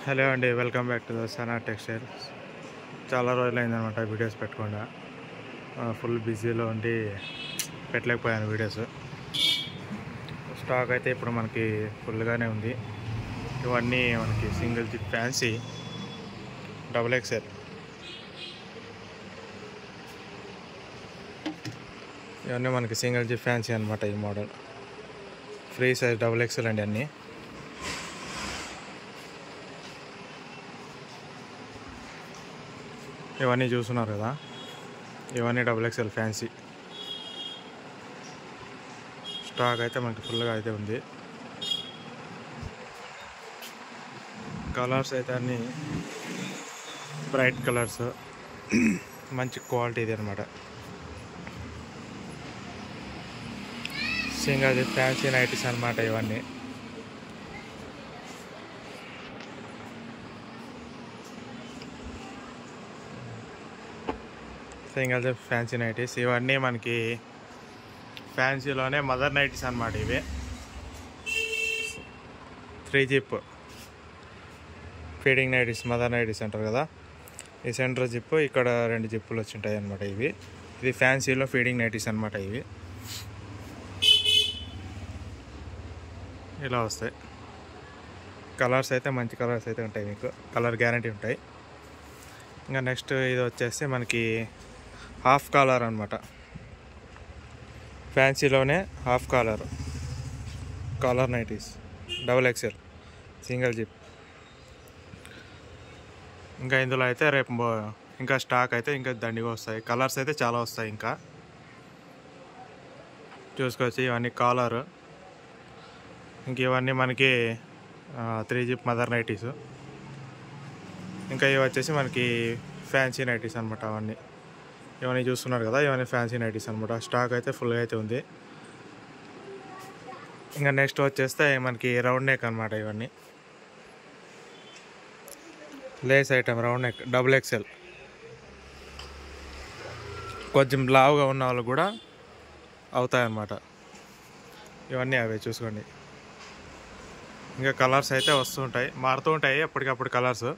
Hello అండి, welcome back to the Sana textiles. చాలా రోజులైందనమాట videos పెట్టకుండా. ఫుల్ బిజీలో ఉండి పెట్టలేకపోయాను వీడియోస్. స్టాక్ అయితే ఇప్పుడు మనకి ఫుల్గానే ఉంది. ఇవన్నీ మనకి సింగిల్ జిప్ ఫ్యాన్సీ XXL. ఇవన్నీ మనకి సింగిల్ జిప్ ఫ్యాన్సీ అనమాట. ఈ మోడల్ ఫ్రీ సైజ్ XXL అండి. అన్నీ ఇవన్నీ చూస్తున్నారు కదా, ఇవన్నీ XXL ఫ్యాన్సీ. స్టాక్ అయితే మనకి ఫుల్గా అయితే ఉంది. కలర్స్ అయితే అన్నీ బ్రైట్ కలర్స్, మంచి క్వాలిటీది అనమాట. సింగిల్ ఫ్యాన్సీ నైటీస్ అనమాట ఇవన్నీ. సింగిల్ ఫ్యాన్సీ నైటీస్ ఇవన్నీ మనకి ఫ్యాన్సీలోనే మదర్ నైటీస్ అనమాట. ఇవి 3 zip feeding nighties, mother nighties అంటారు కదా. ఈ సెంటర్ జిప్, ఇక్కడ 2 జిప్పులు వచ్చింటాయి అనమాట. ఇది ఫ్యాన్సీలో ఫీడింగ్ నైటీస్ అనమాట. ఇవి ఇలా వస్తాయి. కలర్స్ అయితే మంచి కలర్స్ అయితే ఉంటాయి, మీకు కలర్ గ్యారంటీ ఉంటాయి. ఇంకా నెక్స్ట్ ఇది వచ్చేసి మనకి హాఫ్ కాలర్ అనమాట. ఫ్యాన్సీలోనే half collar nighties XXL single zip. ఇంకా ఇందులో అయితే రేపు ఇంకా స్టాక్ అయితే ఇంకా దండిగా వస్తాయి. కలర్స్ అయితే చాలా వస్తాయి. ఇంకా చూసుకోవచ్చు. ఇవన్నీ కాలర్. ఇంక ఇవన్నీ మనకి 3 జిప్ మదర్ నైటీస్. ఇంకా ఇవి వచ్చేసి మనకి ఫ్యాన్సీ నైటీస్ అనమాట. ఇవన్నీ చూస్తున్నారు కదా, ఇవన్నీ ఫ్యాన్సీ నైటీస్ అనమాట. స్టాక్ అయితే ఫుల్గా అయితే ఉంది. ఇంకా నెక్స్ట్ వచ్చేస్తే మనకి రౌండ్ నెక్ అనమాట. ఇవన్నీ Lay's item, round neck XXL. కొంచెం లావుగా ఉన్న వాళ్ళు కూడా అవుతాయన్నమాట. ఇవన్నీ అవే చూసుకోండి. ఇంకా కలర్స్ అయితే వస్తుంటాయి, మారుతూ ఉంటాయి ఎప్పటికప్పుడు. కలర్స్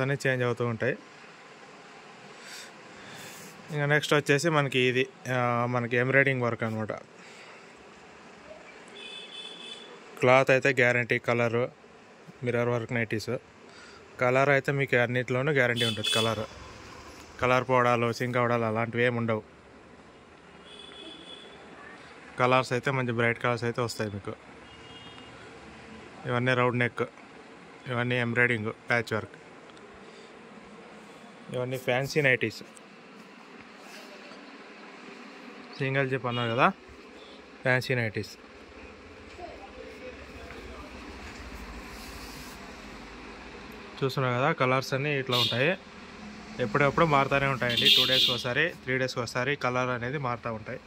అన్నీ చేంజ్ అవుతూ ఉంటాయి. ఇంకా నెక్స్ట్ వచ్చేసి మనకి ఇది మనకి ఎంబ్రాయిడింగ్ వర్క్ అనమాట. క్లాత్ అయితే guarantee. Colour mirror work nighties. Colour అయితే మీకు అన్నిటిలోనూ గ్యారంటీ ఉంటుంది. కలర్ పోవడాలు, సింక్ అవడాలు అలాంటివి ఏమి ఉండవు. కలర్స్ అయితే మంచి బ్రైట్ కలర్స్ అయితే వస్తాయి మీకు. ఇవన్నీ రౌండ్ నెక్, ఇవన్నీ ఎంబ్రాయిడింగ్ ప్యాచ్ వర్క్, ఇవన్నీ ఫ్యాన్సీ నైటీస్. సింగిల్ జిప్ అన్నారు కదా, ఫ్యాన్సీ నైటీస్. చూస్తున్నారు కదా, కలర్స్ అన్నీ ఇట్లా ఉంటాయి. ఎప్పుడెప్పుడు మారుతూనే ఉంటాయండి. 2 డేస్కి ఒకసారి, 3 డేస్కి ఒకసారి కలర్ అనేది మారుతూ ఉంటాయి.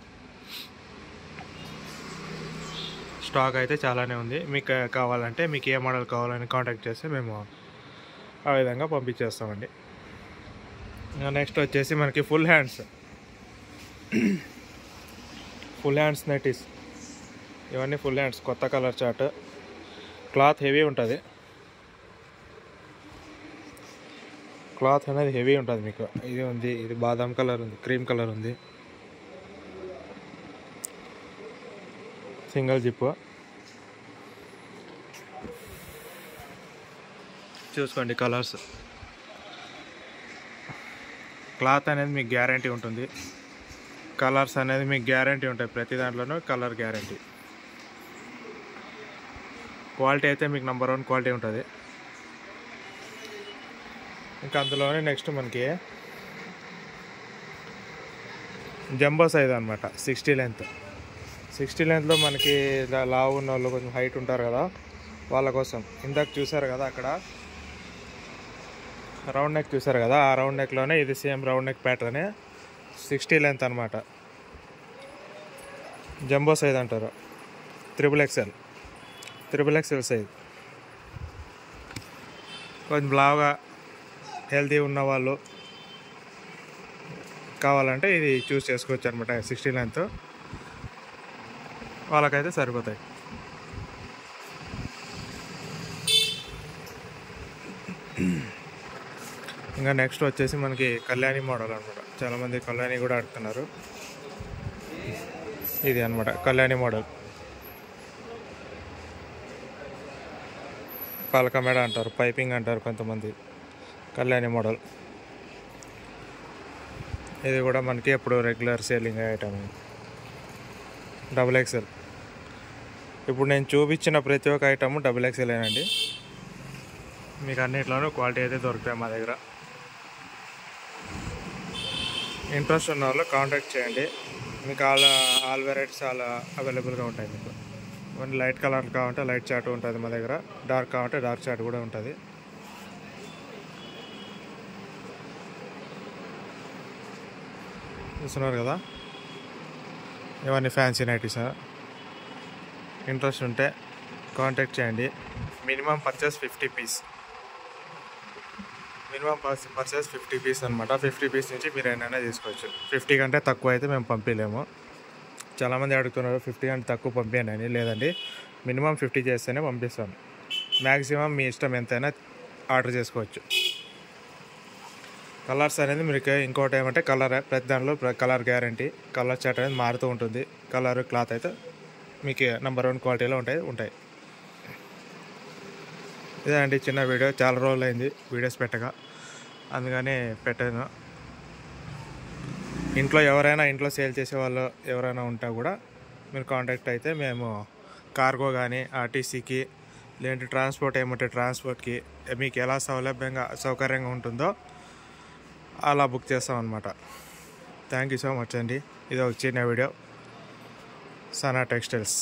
స్టాక్ అయితే చాలానే ఉంది. మీకు కావాలంటే, మీకు ఏ మోడల్ కావాలని కాంటాక్ట్ చేస్తే మేము ఆ విధంగా పంపించేస్తామండి. నెక్స్ట్ వచ్చేసి మనకి ఫుల్ హ్యాండ్స్ నైటీస్. ఇవన్నీ ఫుల్ హ్యాండ్స్, కొత్త కలర్ చార్ట్. క్లాత్ హెవీ ఉంటుంది. క్లాత్ అనేది హెవీ ఉంటుంది మీకు. ఇది ఉంది, ఇది బాదాం కలర్ ఉంది, క్రీమ్ కలర్ ఉంది. Single zip. చూసుకోండి కలర్స్. క్లాత్ అనేది మీకు గ్యారంటీ ఉంటుంది. కలర్స్ అనేది మీకు గ్యారంటీ ఉంటాయి. ప్రతి దాంట్లోనూ కలర్ గ్యారంటీ. క్వాలిటీ అయితే మీకు నెంబర్ 1 క్వాలిటీ ఉంటుంది. ఇంకా అందులోనే నెక్స్ట్ మనకి జంబో సైజ్ అనమాట. 60 లెంత్లో మనకి లావు ఉన్న వాళ్ళు, కొంచెం హైట్ ఉంటారు కదా, వాళ్ళ కోసం. ఇందాక చూసారు కదా అక్కడ రౌండ్ నెక్ చూసారు కదా, ఆ రౌండ్ నెక్లోనే ఇది సేమ్ రౌండ్ నెక్ ప్యాటర్నే 60 లెంత్ అనమాట. జంబో సైజ్ అంటారు. XXL size. కొంచెం లావుగా హెల్తీ ఉన్న వాళ్ళు కావాలంటే ఇది చూస్ చేసుకోవచ్చు అనమాట. 60 లెంత్. వాళ్ళకైతే సరిపోతాయి. ఇంకా నెక్స్ట్ వచ్చేసి మనకి కళ్యాణి మోడల్ అనమాట. చాలామంది కళ్యాణి కూడా అడుగుతున్నారు. ఇది అనమాట కళ్యాణి మోడల్. పలక మేడ అంటారు, పైపింగ్ అంటారు కొంతమంది. కళ్యాణి మోడల్ ఇది కూడా మనకి ఎప్పుడు రెగ్యులర్ సేలింగ్ ఐటమ్. XXL. ఇప్పుడు నేను చూపించిన ప్రతి ఒక్క ఐటమ్ XXL ఏనండి. మీకు అన్నిట్లోనూ క్వాలిటీ అయితే దొరుకుతాయి మా దగ్గర. ఇంట్రెస్ట్ ఉన్న వాళ్ళు కాంటాక్ట్ చేయండి. మీకు ఆల్ వెరైటీస్ అవైలబుల్గా ఉంటాయి. మీకు కొన్ని లైట్ కలర్ కావాలంటే లైట్ చాట్ ఉంటుంది మా దగ్గర, డార్క్ కావాలంటే డార్క్ చాట్ కూడా ఉంటుంది. చూస్తున్నారు కదా, ఇవన్నీ ఫ్యాన్సీ నైటీస్. ఇంట్రెస్ట్ ఉంటే కాంటాక్ట్ చేయండి. Minimum purchase 50 piece. Minimum purchase 50 piece అనమాట. 50 పీస్ నుంచి మీరు ఏమైనా తీసుకోవచ్చు. 50 కంటే తక్కువ అయితే మేము పంపించలేము. చాలామంది అడుగుతున్నారు 50 కంటే తక్కువ పంపించండి అని. లేదండి, మినిమం 50 చేస్తేనే పంపిస్తాను. మ్యాక్సిమం మీ ఇష్టం ఎంతైనా ఆర్డర్ చేసుకోవచ్చు. కలర్స్ అనేది మీకు ఇంకోటి ఏమంటే ప్రతి దాంట్లో కలర్ గ్యారంటీ. కలర్ చాట్ అనేది మారుతూ ఉంటుంది. కలర్ క్లాత్ అయితే మీకు నెంబర్ 1 క్వాలిటీలో ఉంటాయి. ఇదే అండి చిన్న వీడియో. చాలా రోజులు అయింది వీడియోస్ పెట్టగా, అందుకని పెట్టాను. ఇంట్లో సేల్ చేసే వాళ్ళు ఎవరైనా ఉంటే కూడా మీరు కాంటాక్ట్ అయితే మేము కార్గో కానీ ఆర్టీసీకి లేదంటే ట్రాన్స్పోర్ట్ ఏమంటే ట్రాన్స్పోర్ట్కి మీకు ఎలా సౌకర్యంగా ఉంటుందో అలా బుక్ చేస్తాం అన్నమాట. థ్యాంక్ యూ సో మచ్ అండి. ఇది ఒక చిన్న వీడియో. సనా టెక్స్టైల్స్.